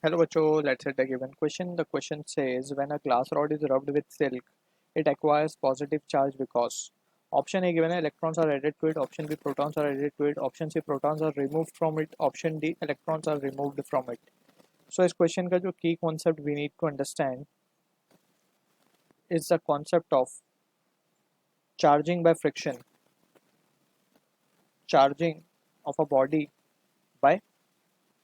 Hello, Bacho. Let's hit the given question. The question says when a glass rod is rubbed with silk, it acquires positive charge because option A given है, electrons are added to it. Option B, protons are added to it. Option C, protons are removed from it. Option D, electrons are removed from it. So इस question का जो key concept we need to understand is the concept of charging by friction, charging of a body by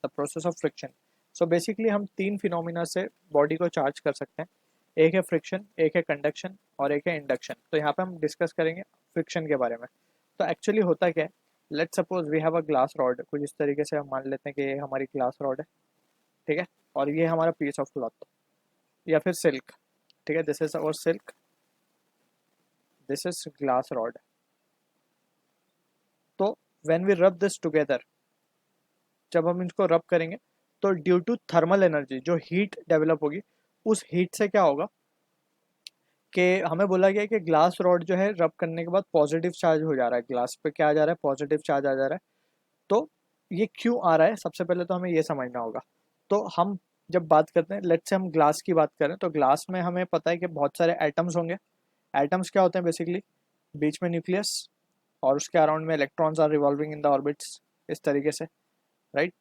the process of friction. So basically हम तीन phenomena से body को charge कर सकते हैं. एक है फ्रिक्शन, एक है कंडक्शन और एक है इंडक्शन. तो यहाँ पे हम डिस्कस करेंगे फ्रिक्शन के बारे में. तो एक्चुअली होता क्या है, let's suppose we have a glass rod. कुछ इस तरीके से हम मान लेते हैं कि ये हमारी ग्लास रॉड है, ठीक है, और ये हमारा पीस ऑफ क्लॉथ या फिर सिल्क, ठीक है. This is our silk, this is glass rod. तो when we rub this together, जब हम इनको रब करेंगे तो ड्यू टू थर्मल एनर्जी जो हीट डेवलप होगी, उस हीट से क्या होगा कि हमें बोला गया कि ग्लास रॉड जो है रब करने के बाद पॉजिटिव चार्ज हो जा रहा है. ग्लास पे क्या आ जा रहा है, पॉजिटिव चार्ज आ जा रहा है. तो ये क्यों आ रहा है, सबसे पहले तो हमें ये समझना होगा. तो हम जब बात करते हैं, लेट्स से हम ग्लास की बात करें, तो ग्लास में हमें पता है कि बहुत सारे एटम्स होंगे. एटम्स क्या होते हैं बेसिकली, बीच में न्यूक्लियस और उसके अराउंड में electrons are revolving in the orbits, इस तरीके से, राइट.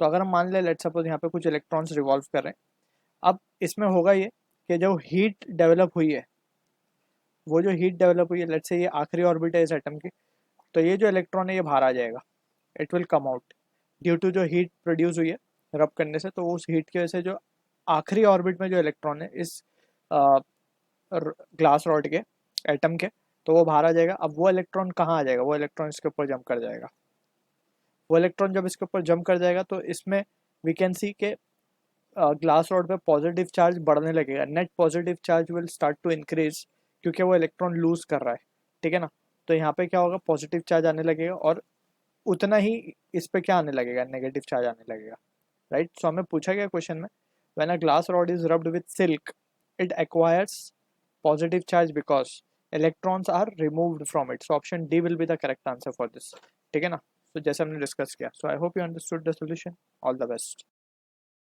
तो अगर हम मान लें, लेट्स सपोज यहाँ पे कुछ इलेक्ट्रॉन्स रिवॉल्व कर रहे हैं. अब इसमें होगा ये कि जो हीट डेवलप हुई है, वो जो हीट डेवलप हुई है, लेट्स से ये आखिरी ऑर्बिट है इस एटम की, तो ये जो इलेक्ट्रॉन है ये बाहर आ जाएगा. It will come out due to जो हीट प्रोड्यूस हुई है रब करने से. तो उस हीट की वजह से जो आखिरी ऑर्बिट में जो इलेक्ट्रॉन है इस ग्लास रॉड के एटम के, तो वो बाहर आ जाएगा. अब वो इलेक्ट्रॉन कहाँ आ जाएगा, वो इलेक्ट्रॉन इसके ऊपर जंप कर जाएगा. वो इलेक्ट्रॉन जब इसके ऊपर जंप कर जाएगा तो इसमें वी कैन सी के ग्लास रॉड पे पॉजिटिव चार्ज बढ़ने लगेगा. Net positive charge will start to increase क्योंकि वो इलेक्ट्रॉन लूज कर रहा है, ठीक है ना. तो यहाँ पे क्या होगा, पॉजिटिव चार्ज आने लगेगा और उतना ही इस पे क्या आने लगेगा, नेगेटिव चार्ज आने लगेगा, राइट. सो हमें पूछा गया क्वेश्चन में, when a glass rod is rubbed with silk, it acquires positive charge because electrons are removed from it. So option D will be the correct answer for this, ठीक है ना. तो जैसे हमने डिस्कस किया, so I hope you understood the solution. All the best.